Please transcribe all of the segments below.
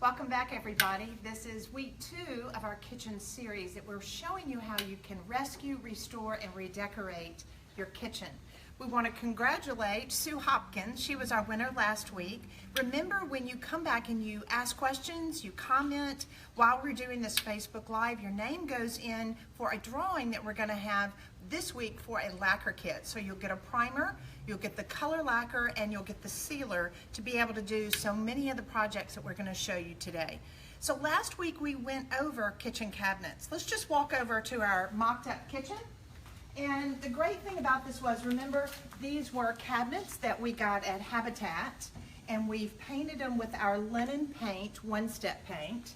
Welcome back, everybody. This is week 2 of our kitchen series that we're showing you how you can rescue, restore, and redecorate your kitchen. We want to congratulate Sue Hopkins. She was our winner last week. Remember, when you come back and you ask questions, you comment while we're doing this Facebook Live, your name goes in for a drawing that we're going to have this week for a lacquer kit. So you'll get a primer, you'll get the color lacquer, and you'll get the sealer to be able to do so many of the projects that we're going to show you today. So last week we went over kitchen cabinets. Let's just walk over to our mocked up kitchen. And the great thing about this was, remember, these were cabinets that we got at Habitat, and we've painted them with our linen paint, one-step paint.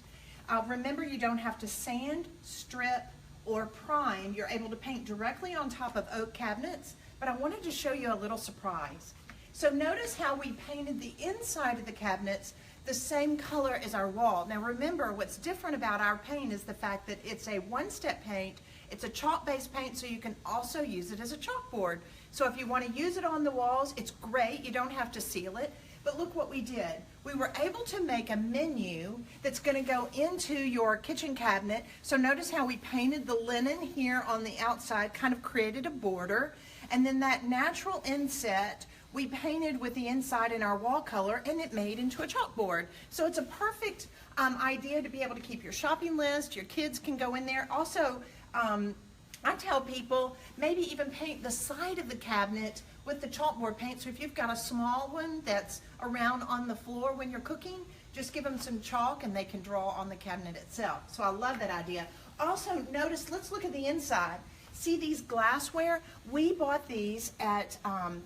Remember, you don't have to sand, strip, or prime. You're able to paint directly on top of oak cabinets, but I wanted to show you a little surprise. So notice how we painted the inside of the cabinets the same color as our wall. Now remember, what's different about our paint is the fact that it's a one-step paint. It's a chalk-based paint, so you can also use it as a chalkboard. So if you want to use it on the walls, it's great. You don't have to seal it. But look what we did. We were able to make a menu that's going to go into your kitchen cabinet. So notice how we painted the linen here on the outside, kind of created a border. And then that natural inset we painted with the inside in our wall color, and it made into a chalkboard. So it's a perfect idea to be able to keep your shopping list. Your kids can go in there. Also, I tell people maybe even paint the side of the cabinet with the chalkboard paint. So if you've got a small one that's around on the floor when you're cooking, just give them some chalk and they can draw on the cabinet itself. So I love that idea. Also notice, let's look at the inside. See these glassware? We bought these at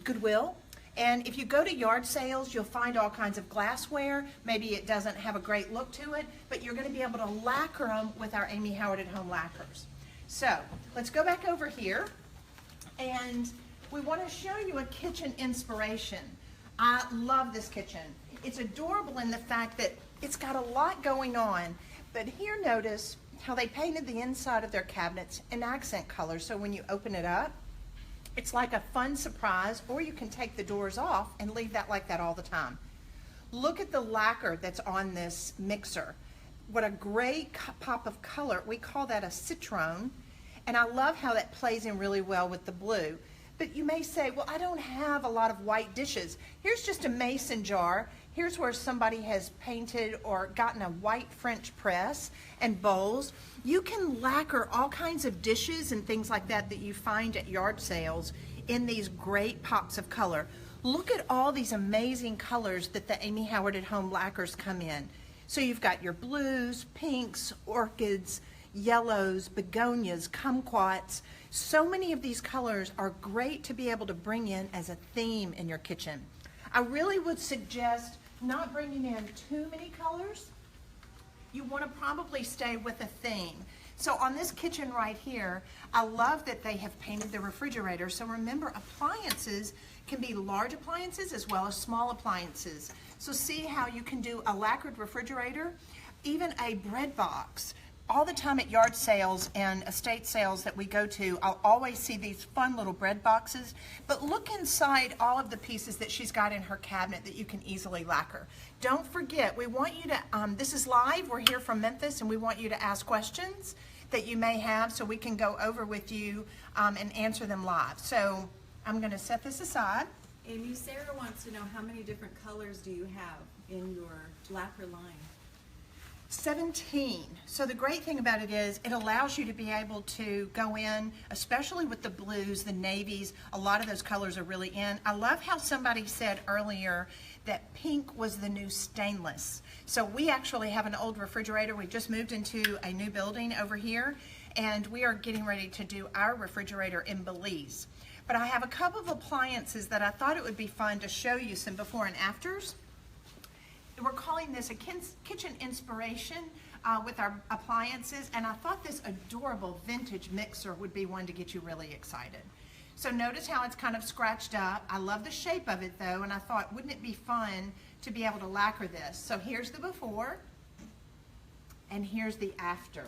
Goodwill. And if you go to yard sales, you'll find all kinds of glassware. Maybe it doesn't have a great look to it, but you're going to be able to lacquer them with our Amy Howard at Home lacquers. So let's go back over here, and we want to show you a kitchen inspiration. I love this kitchen. It's adorable in the fact that it's got a lot going on, but here notice how they painted the inside of their cabinets in accent colors, so when you open it up, it's like a fun surprise, or you can take the doors off and leave that like that all the time. Look at the lacquer that's on this mixer. What a great pop of color. We call that a citron, and I love how that plays in really well with the blue. But you may say, well, I don't have a lot of white dishes. Here's just a mason jar. Here's where somebody has painted or gotten a white French press and bowls. You can lacquer all kinds of dishes and things like that that you find at yard sales in these great pops of color. Look at all these amazing colors that the Amy Howard at Home lacquers come in. So you've got your blues, pinks, orchids, yellows, begonias, kumquats. So many of these colors are great to be able to bring in as a theme in your kitchen. I really would suggest not bringing in too many colors. You want to probably stay with a theme. So on this kitchen right here, I love that they have painted the refrigerator. So remember, appliances can be large appliances as well as small appliances. So see how you can do a lacquered refrigerator, even a bread box. All the time at yard sales and estate sales that we go to, I'll always see these fun little bread boxes. But look inside all of the pieces that she's got in her cabinet that you can easily lacquer. Don't forget, we want you to, this is live, we're here from Memphis, and we want you to ask questions that you may have so we can go over with you and answer them live. So I'm going to set this aside. Amy, Sarah wants to know, how many different colors do you have in your lacquer line? 17. So the great thing about it is it allows you to be able to go in, especially with the blues, the navies. A lot of those colors are really in. I love how somebody said earlier that pink was the new stainless. So we actually have an old refrigerator. We just moved into a new building over here, and we are getting ready to do our refrigerator in Belize. But I have a couple of appliances that I thought it would be fun to show you some before and afters. We're calling this a kitchen inspiration with our appliances, and I thought this adorable vintage mixer would be one to get you really excited. So notice how it's kind of scratched up. I love the shape of it though, and I thought, wouldn't it be fun to be able to lacquer this? So here's the before, and here's the after.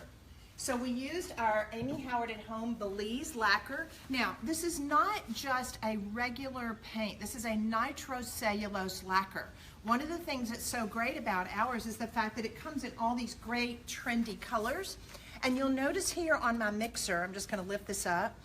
So we used our Amy Howard at Home Belize lacquer. Now, this is not just a regular paint. This is a nitrocellulose lacquer. One of the things that's so great about ours is the fact that it comes in all these great trendy colors. And you'll notice here on my mixer, I'm just going to lift this up,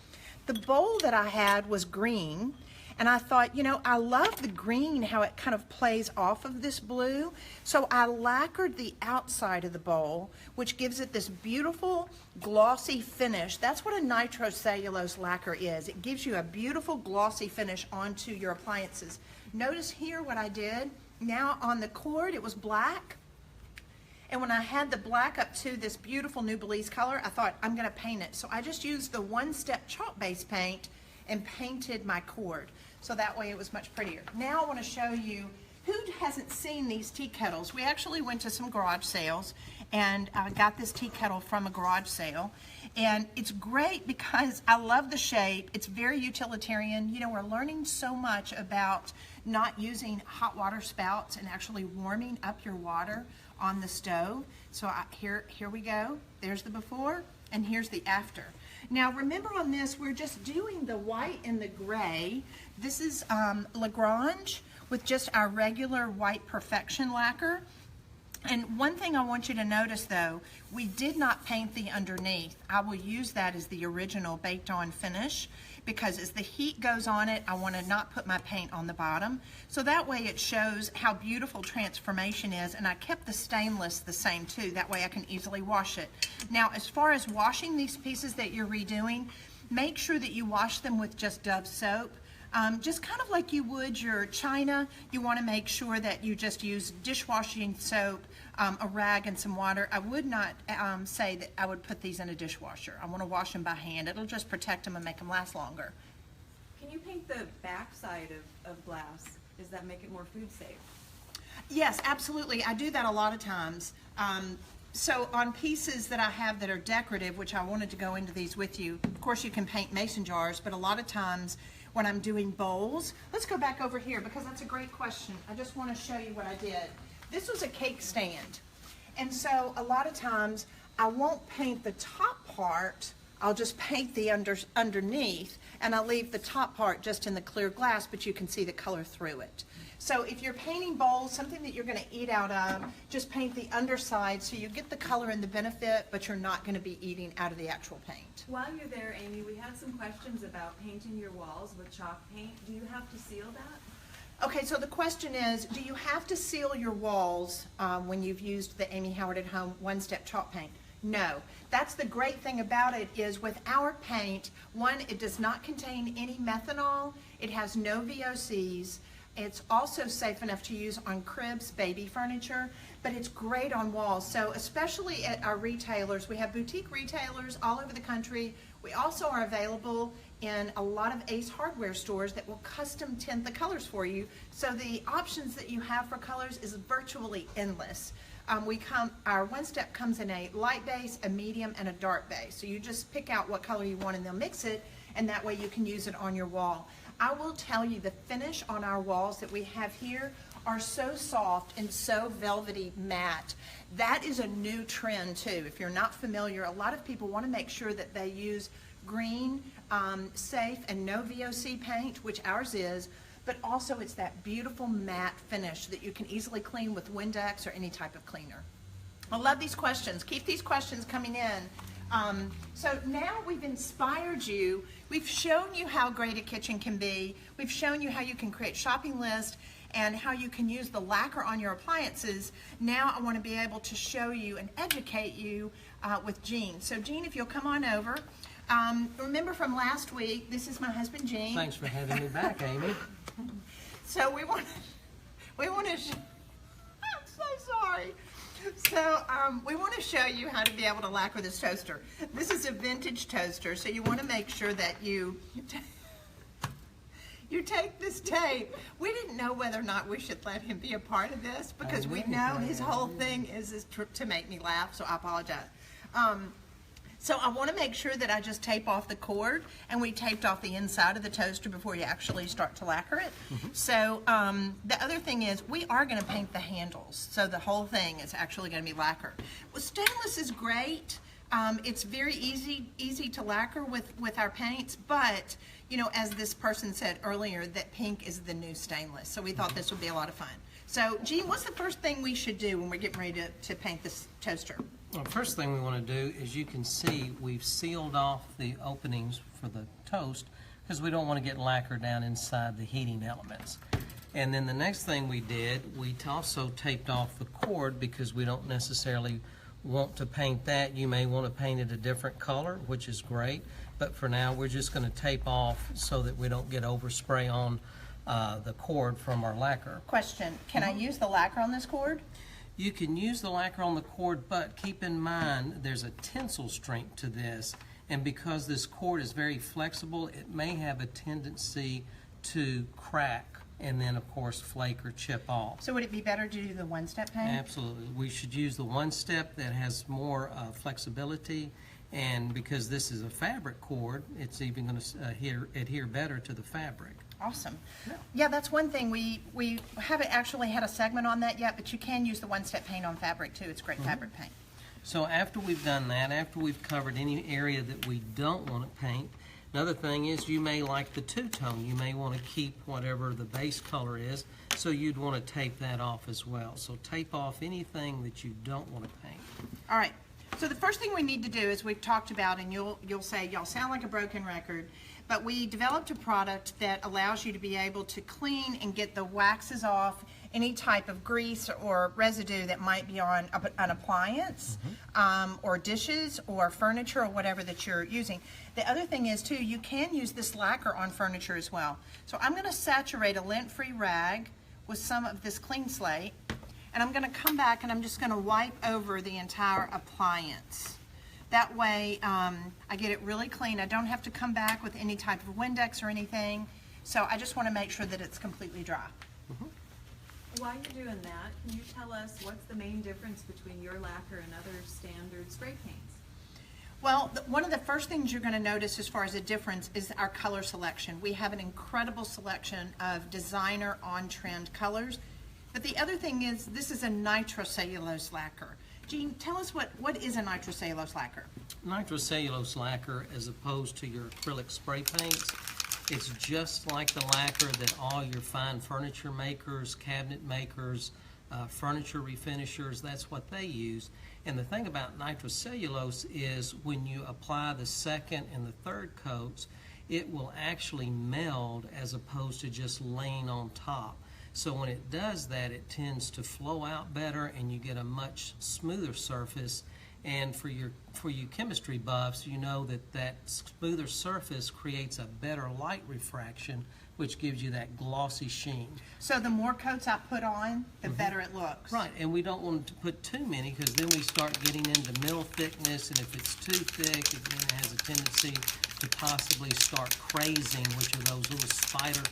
the bowl that I had was green. And I thought, you know, I love the green, how it kind of plays off of this blue. So I lacquered the outside of the bowl, which gives it this beautiful glossy finish. That's what a nitrocellulose lacquer is. It gives you a beautiful glossy finish onto your appliances. Notice here what I did. Now on the cord, it was black. And when I had the black up to this beautiful new Belize color, I thought, I'm gonna paint it. So I just used the one-step chalk-based paint and painted my cord. So that way it was much prettier. Now I want to show you, who hasn't seen these tea kettles? We actually went to some garage sales and got this tea kettle from a garage sale. And it's great because I love the shape. It's very utilitarian. You know, we're learning so much about not using hot water spouts and actually warming up your water on the stove. So here we go. There's the before and here's the after. Now remember on this, we're just doing the white and the gray. This is Lagrange with just our regular white Perfection lacquer. And one thing I want you to notice though, we did not paint the underneath. I will use that as the original baked on finish because as the heat goes on it, I want to not put my paint on the bottom. So that way it shows how beautiful transformation is, and I kept the stainless the same too. That way I can easily wash it. Now as far as washing these pieces that you're redoing, make sure that you wash them with just Dove soap. Just kind of like you would your china, you want to make sure that you just use dishwashing soap, a rag and some water. I would not say that I would put these in a dishwasher. I want to wash them by hand. It'll just protect them and make them last longer. Can you paint the back side of glass? Does that make it more food safe? Yes, absolutely. I do that a lot of times. So on pieces that I have that are decorative, which I wanted to go into these with you, of course you can paint mason jars, but a lot of times when I'm doing bowls, let's go back over here because that's a great question. I just want to show you what I did. This was a cake stand. And so a lot of times I won't paint the top part, I'll just paint the underneath, and I'll leave the top part just in the clear glass, but you can see the color through it. So if you're painting bowls, something that you're going to eat out of, just paint the underside so you get the color and the benefit, but you're not going to be eating out of the actual paint. While you're there, Amy, we had some questions about painting your walls with chalk paint. Do you have to seal that? Okay, so the question is, do you have to seal your walls when you've used the Amy Howard at Home one-step chalk paint? No. That's the great thing about it is with our paint, one, it does not contain any methanol, it has no VOCs, it's also safe enough to use on cribs, baby furniture, but it's great on walls. So especially at our retailers, we have boutique retailers all over the country. We also are available in a lot of Ace Hardware stores that will custom tint the colors for you. So the options that you have for colors is virtually endless. Our one-step comes in a light base, a medium, and a dark base. So you just pick out what color you want and they'll mix it, and that way you can use it on your wall. I will tell you the finish on our walls that we have here are so soft and so velvety matte. That is a new trend too. If you're not familiar, a lot of people want to make sure that they use green, safe, and no VOC paint, which ours is, but also it's that beautiful matte finish that you can easily clean with Windex or any type of cleaner. I love these questions. Keep these questions coming in. So now we've inspired you. We've shown you how great a kitchen can be. We've shown you how you can create shopping lists and how you can use the lacquer on your appliances. Now I want to be able to show you and educate you with Gene. So Gene, if you'll come on over. Remember from last week, this is my husband Gene. Thanks for having me back, Amy. So we want to I'm so sorry. So we want to show you how to be able to lacquer this toaster. This is a vintage toaster, so you want to make sure that you take this tape. We didn't know whether or not we should let him be a part of this because we know his whole thing is to make me laugh, so I apologize. So I want to make sure that I just tape off the cord, and we taped off the inside of the toaster before you actually start to lacquer it. So the other thing is we are going to paint the handles, so the whole thing is actually going to be lacquered. Well, stainless is great. It's very easy to lacquer with our paints, but you know, as this person said earlier, that pink is the new stainless. So we thought this would be a lot of fun. So, Jean, what's the first thing we should do when we're getting ready to paint this toaster? Well, first thing we want to do is, you can see we've sealed off the openings for the toast because we don't want to get lacquer down inside the heating elements. And then the next thing we did, we also taped off the cord because we don't necessarily want to paint that. You may want to paint it a different color, which is great, but for now we're just going to tape off so that we don't get overspray on the cord from our lacquer. Question, can I use the lacquer on this cord? You can use the lacquer on the cord, but keep in mind there's a tensile strength to this, and because this cord is very flexible, it may have a tendency to crack and then of course flake or chip off. So would it be better to do the one-step paint? Absolutely. We should use the one step that has more flexibility, and because this is a fabric cord, it's even going to adhere better to the fabric. Awesome. Yeah, that's one thing. We haven't actually had a segment on that yet, but you can use the one-step paint on fabric too. It's great fabric paint. So after we've done that, after we've covered any area that we don't want to paint, another thing is you may like the two-tone. You may want to keep whatever the base color is, so you'd want to tape that off as well. So tape off anything that you don't want to paint. All right. So the first thing we need to do is we've talked about, and you'll say, y'all sound like a broken record, but we developed a product that allows you to be able to clean and get the waxes off any type of grease or residue that might be on an appliance, or dishes or furniture or whatever that you're using. The other thing is too, you can use this lacquer on furniture as well. So I'm going to saturate a lint-free rag with some of this clean slate, and I'm going to come back and I'm just going to wipe over the entire appliance. That way I get it really clean. I don't have to come back with any type of Windex or anything. So I just want to make sure that it's completely dry. While you're doing that, can you tell us what's the main difference between your lacquer and other standard spray paints? Well, one of the first things you're going to notice as far as a difference is our color selection. We have an incredible selection of designer on-trend colors. But the other thing is, this is a nitrocellulose lacquer. Jean, tell us what is a nitrocellulose lacquer? Nitrocellulose lacquer, as opposed to your acrylic spray paints, it's just like the lacquer that all your fine furniture makers, cabinet makers, furniture refinishers, that's what they use. And the thing about nitrocellulose is when you apply the second and the third coats, it will actually meld as opposed to just laying on top. So when it does that, it tends to flow out better and you get a much smoother surface. And for you chemistry buffs, you know that smoother surface creates a better light refraction, which gives you that glossy sheen. So the more coats I put on, the better it looks. Right, and we don't want to put too many because then we start getting into middle thickness, and if it's too thick, it then has a tendency to possibly start crazing, which are those little spider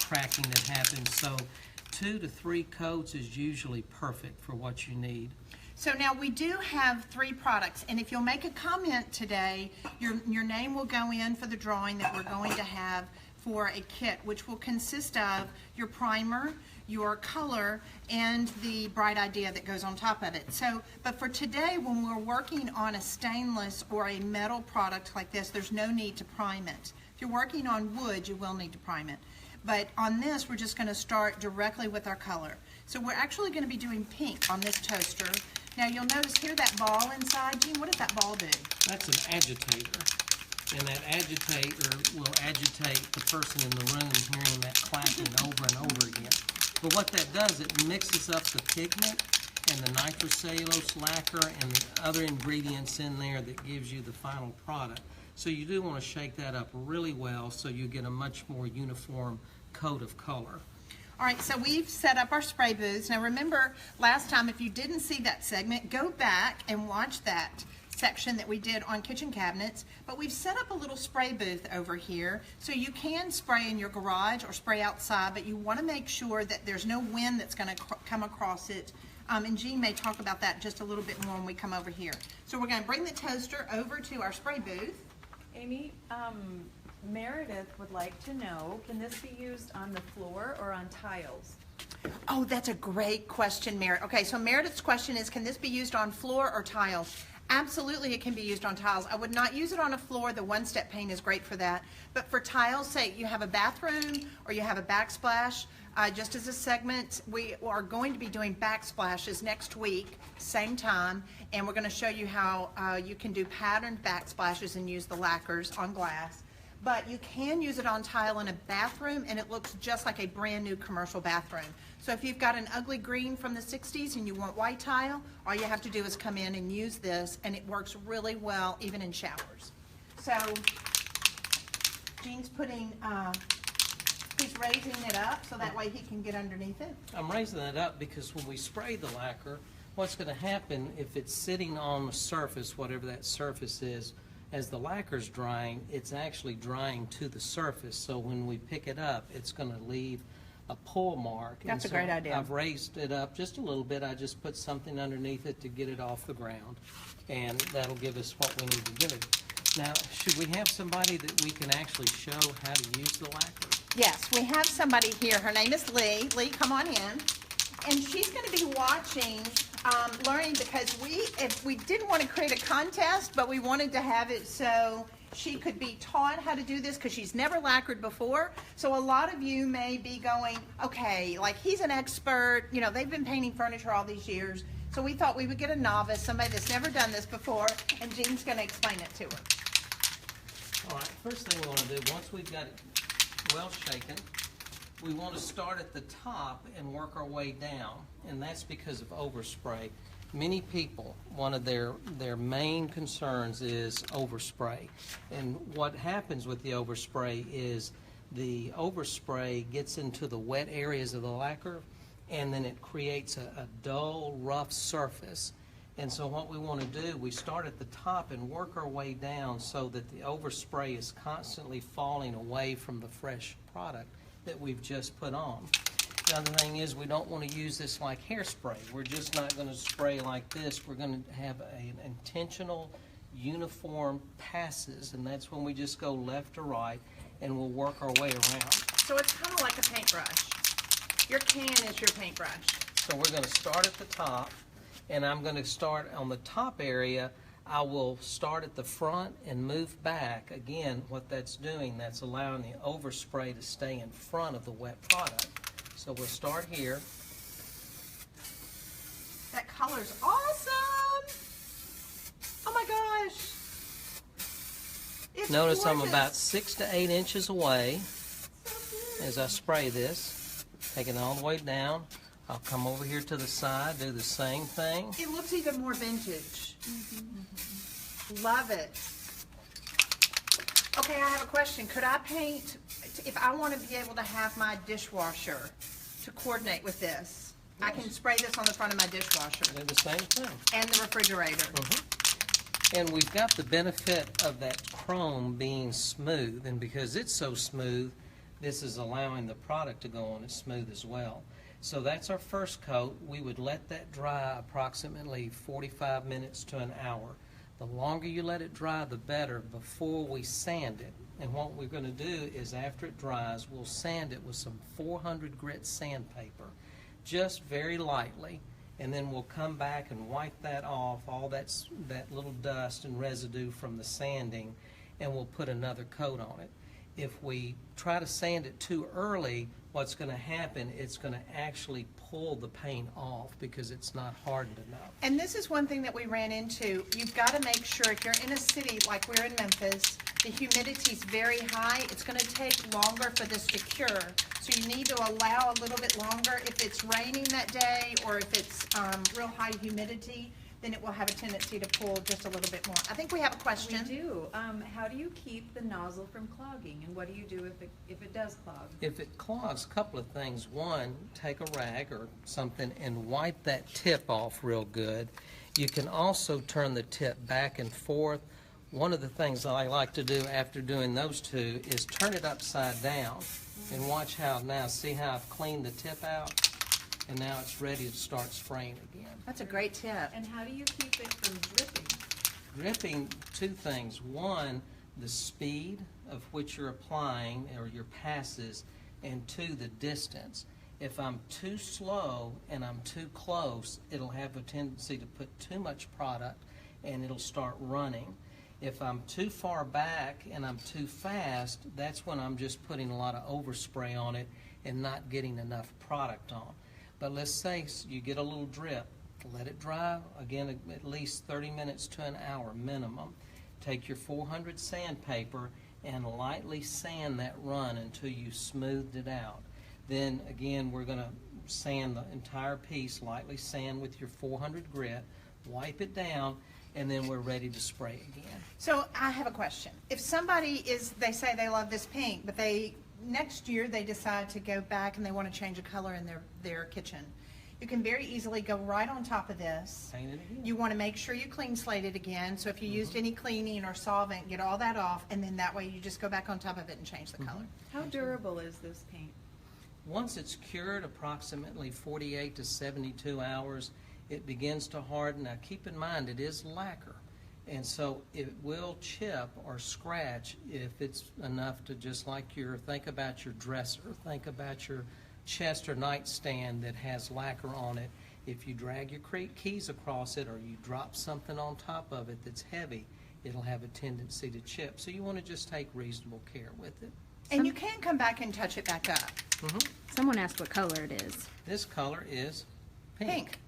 cracking that happens. So 2 to 3 coats is usually perfect for what you need. So now we do have 3 products, and if you'll make a comment today, your name will go in for the drawing that we're going to have for a kit, which will consist of your primer, your color, and the bright idea that goes on top of it. So, but for today, when we're working on a stainless or a metal product like this, there's no need to prime it. If you're working on wood, you will need to prime it. But on this, we're just going to start directly with our color. So we're actually going to be doing pink on this toaster. Now you'll notice here that ball inside. Jean, what does that ball do? That's an agitator. And that agitator will agitate the person in the room hearing that clapping over and over again. But what that does, it mixes up the pigment and the nitrocellulose lacquer and the other ingredients in there that gives you the final product. So you do want to shake that up really well so you get a much more uniform coat of color. All right, so we've set up our spray booths. Now remember, last time, if you didn't see that segment, go back and watch that section that we did on kitchen cabinets. But we've set up a little spray booth over here, so you can spray in your garage or spray outside, but you want to make sure that there's no wind that's going to come across it. And Jean may talk about that just a little bit more when we come over here. So we're going to bring the toaster over to our spray booth. Amy, Meredith would like to know, can this be used on the floor or on tiles? Oh, that's a great question, Meredith. Okay, so Meredith's question is, can this be used on floor or tiles? Absolutely, it can be used on tiles. I would not use it on a floor. The one-step paint is great for that. But for tiles, say you have a bathroom or you have a backsplash, Just as a segment, we are going to be doing backsplashes next week, same time, and we're going to show you how you can do patterned backsplashes and use the lacquers on glass. But you can use it on tile in a bathroom, and it looks just like a brand new commercial bathroom. So if you've got an ugly green from the 60s and you want white tile, all you have to do is come in and use this, and it works really well even in showers. So Gene's putting, he's raising it up so that way he can get underneath it. I'm raising that up because when we spray the lacquer, what's going to happen if it's sitting on the surface, whatever that surface is, as the lacquer's drying, it's actually drying to the surface. So when we pick it up, it's going to leave a pull mark. That's a great idea. I've raised it up just a little bit. I just put something underneath it to get it off the ground, and that'll give us what we need to do. Now, should we have somebody that we can actually show how to use the lacquer? Yes, we have somebody here. Her name is Lee. Lee, come on in. And she's going to be watching, learning, because we didn't want to create a contest, but we wanted to have it so she could be taught how to do this because she's never lacquered before. So a lot of you may be going, okay, like he's an expert, you know, they've been painting furniture all these years. So we thought we would get a novice, somebody that's never done this before, and Jean's going to explain it to her. All right, first thing we want to do, once we've got it well shaken, we want to start at the top and work our way down, and that's because of overspray. Many people, one of their main concerns is overspray, and what happens with the overspray is the overspray gets into the wet areas of the lacquer, and then it creates a dull, rough surface. And so what we want to do, we start at the top and work our way down so that the overspray is constantly falling away from the fresh product that we've just put on. The other thing is we don't want to use this like hairspray. We're just not going to spray like this. We're going to have an intentional, uniform passes, and that's when we just go left to right, and we'll work our way around. So it's kind of like a paintbrush. Your can is your paintbrush. So we're going to start at the top, and I'm going to start on the top area. I will start at the front and move back. Again, what that's doing, that's allowing the overspray to stay in front of the wet product. So we'll start here. That color's awesome! Oh my gosh! It's Notice gorgeous. I'm about 6 to 8 inches away as I spray this, taking it all the way down. I'll come over here to the side, do the same thing. It looks even more vintage. Love it. Okay, I have a question. Could I paint, if I want to be able to have my dishwasher to coordinate with this, I can spray this on the front of my dishwasher Do the same thing. and the refrigerator. And we've got the benefit of that chrome being smooth, and because it's so smooth, this is allowing the product to go on it smooth as well. So that's our first coat. We would let that dry approximately 45 minutes to an hour. The longer you let it dry, the better before we sand it. And what we're going to do is after it dries, we'll sand it with some 400 grit sandpaper, just very lightly, and then we'll come back and wipe that off, all that little dust and residue from the sanding, and we'll put another coat on it. If we try to sand it too early, what's going to happen, it's going to actually pull the paint off because it's not hardened enough. And this is one thing that we ran into. You've got to make sure if you're in a city like we're in Memphis, the humidity is very high. It's going to take longer for this to cure. So you need to allow a little bit longer. If it's raining that day or if it's real high humidity, then it will have a tendency to pull just a little bit more. I think we have a question. We do. How do you keep the nozzle from clogging, and what do you do if it does clog? If it clogs, a couple of things. One, take a rag or something and wipe that tip off real good. You can also turn the tip back and forth. One of the things I like to do after doing those two is turn it upside down and watch how now, see how I've cleaned the tip out? And now it's ready to start spraying again. That's a great tip. And how do you keep it from dripping? Dripping, two things. One, the speed of which you're applying or your passes, and two, the distance. If I'm too slow and I'm too close, it'll have a tendency to put too much product and it'll start running. If I'm too far back and I'm too fast, that's when I'm just putting a lot of overspray on it, and not getting enough product on. But let's say you get a little drip. Let it dry, again, at least 30 minutes to an hour minimum. Take your 400 sandpaper and lightly sand that run until you smoothed it out. Then again, we're going to sand the entire piece, lightly sand with your 400 grit, wipe it down, and then we're ready to spray again. So I have a question. If somebody they say they love this pink, but next year they decide to go back and they want to change a color in their kitchen, you can very easily go right on top of this. Paint it again. You want to make sure you clean slate it again. So if you used any cleaning or solvent, get all that off, and then that way you just go back on top of it and change the color. How durable is this paint? Once it's cured, approximately 48 to 72 hours, it begins to harden. Now keep in mind, it is lacquer, and so it will chip or scratch if it's enough to, just like think about your dresser, think about your chest or nightstand that has lacquer on it. If you drag your keys across it or you drop something on top of it that's heavy, it'll have a tendency to chip. So you want to just take reasonable care with it. And you can come back and touch it back up. Someone asked what color it is. This color is pink.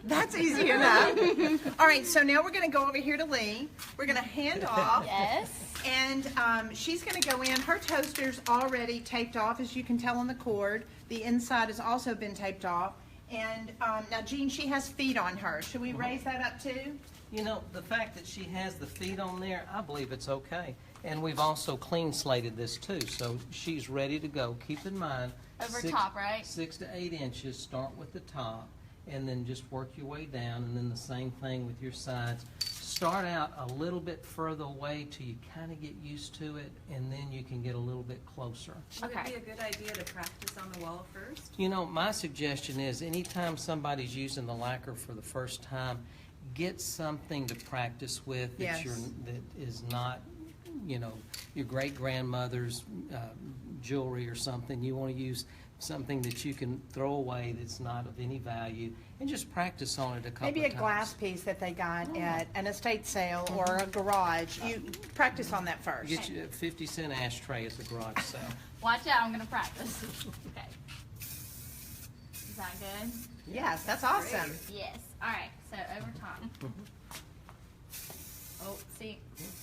That's easy enough. All right, so now we're going to go over here to Lee. We're going to hand off. Yes. And she's going to go in. Her toaster's already taped off, as you can tell on the cord. The inside has also been taped off. And now, Jean, she has feet on her. Should we raise that up too? You know, the fact that she has the feet on there, I believe it's okay. And we've also clean slated this too, so she's ready to go. Keep in mind, Over top, right? 6 to 8 inches, start with the top, and then just work your way down, and then the same thing with your sides. Start out a little bit further away till you kind of get used to it, and then you can get a little bit closer. Would Okay. it be a good idea to practice on the wall first? You know, my suggestion is anytime somebody's using the lacquer for the first time, get something to practice with that Yes. that is not, you know, your great-grandmother's jewelry or something. You want to use something that you can throw away that's not of any value, and just practice on it a couple Maybe of a times. glass piece that they got at an estate sale or a garage. You practice on that first. Get you a 50-cent ashtray at the garage sale. Watch out, I'm gonna practice. Okay. Is that good? Yes, that's awesome. Yes. All right. So over top. Oh, see.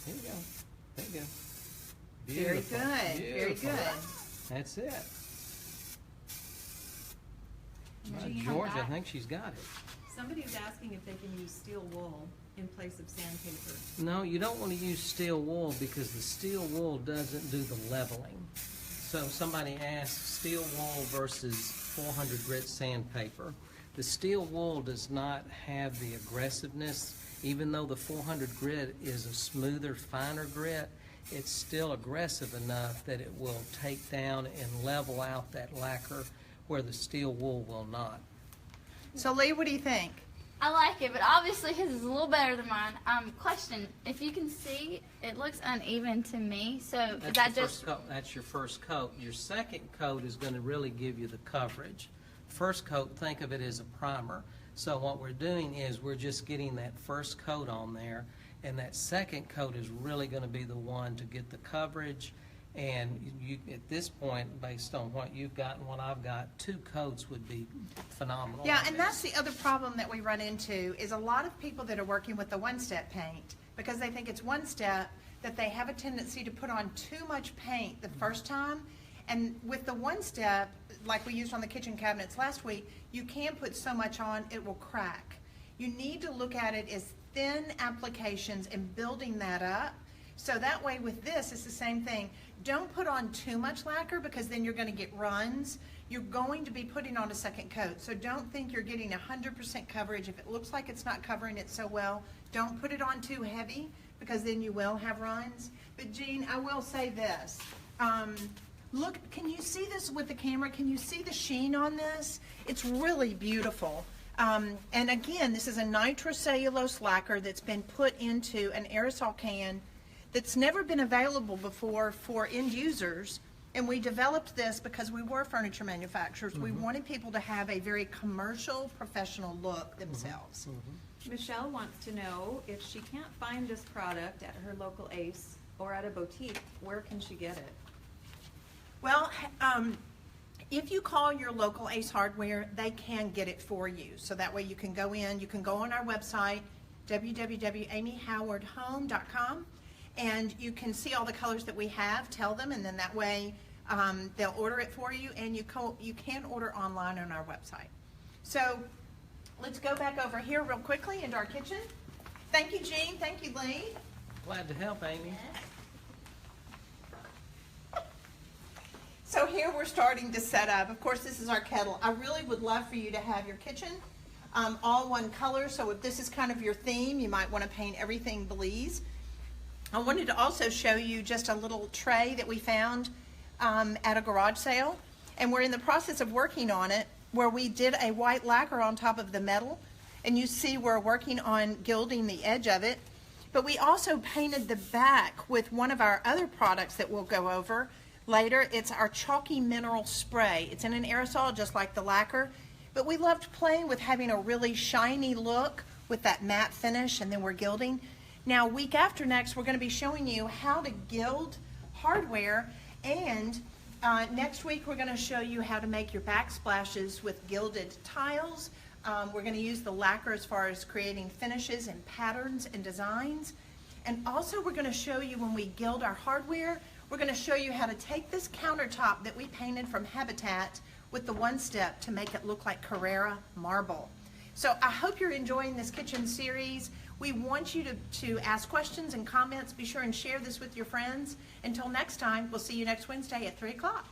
There you go. There you go. Very Beautiful. good. Very Beautiful. good. That's it. Jean, George, I back. think she's got it. Somebody's asking if they can use steel wool in place of sandpaper. No, you don't want to use steel wool because the steel wool doesn't do the leveling. So somebody asked steel wool versus 400 grit sandpaper. The steel wool does not have the aggressiveness. Even though the 400 grit is a smoother, finer grit, it's still aggressive enough that it will take down and level out that lacquer where the steel wool will not. So, Lee, what do you think? I like it, but obviously his is a little better than mine. Question: if you can see, it looks uneven to me. So is That's that your just first coat. That's your first coat. Your second coat is going to really give you the coverage. First coat, think of it as a primer. So what we're doing is we're just getting that first coat on there, and that second coat is really going to be the one to get the coverage. And you, at this point, based on what you've got and what I've got, 2 coats would be phenomenal. Yeah, on and this. that's the other problem that we run into is a lot of people that are working with the one-step paint, because they think it's one step, that they have a tendency to put on too much paint the first time. And with the one step, like we used on the kitchen cabinets last week, you can put so much on, it will crack. You need to look at it as thin applications and building that up. So that way with this, it's the same thing. Don't put on too much lacquer because then you're going to get runs. You're going to be putting on a second coat. So don't think you're getting 100% coverage. If it looks like it's not covering it so well, don't put it on too heavy because then you will have runs. But Jean, I will say this. Look, can you see this with the camera? Can you see the sheen on this? It's really beautiful. And again, this is a nitrocellulose lacquer that's been put into an aerosol can that's never been available before for end users. And we developed this because we were furniture manufacturers. We wanted people to have a very commercial, professional look themselves. Michelle wants to know if she can't find this product at her local Ace or at a boutique, where can she get it? Well, If you call your local Ace Hardware, they can get it for you. So that way you can go on our website, www.amyhowardhome.com, and you can see all the colors that we have, tell them, and then that way they'll order it for you, and you can order online on our website. So let's go back over here real quickly into our kitchen. Thank you, Jean. Thank you, Lee. Glad to help, Amy. So here we're starting to set up. Of course, this is our kettle. I really would love for you to have your kitchen all one color. So if this is kind of your theme, you might want to paint everything Belize. I wanted to also show you just a little tray that we found at a garage sale. And we're in the process of working on it, where we did a white lacquer on top of the metal. And you see we're working on gilding the edge of it. But we also painted the back with one of our other products that we'll go over later. It's our chalky mineral spray. It's in an aerosol just like the lacquer, but we loved playing with having a really shiny look with that matte finish, and then we're gilding. Now, week after next, we're going to be showing you how to gild hardware, and next week we're going to show you how to make your backsplashes with gilded tiles. We're going to use the lacquer as far as creating finishes and patterns and designs. And also we're going to show you when we gild our hardware, we're going to show you how to take this countertop that we painted from Habitat with the one step to make it look like Carrara marble. So I hope you're enjoying this kitchen series. We want you to ask questions and comments. Be sure and share this with your friends. Until next time, we'll see you next Wednesday at 3 o'clock.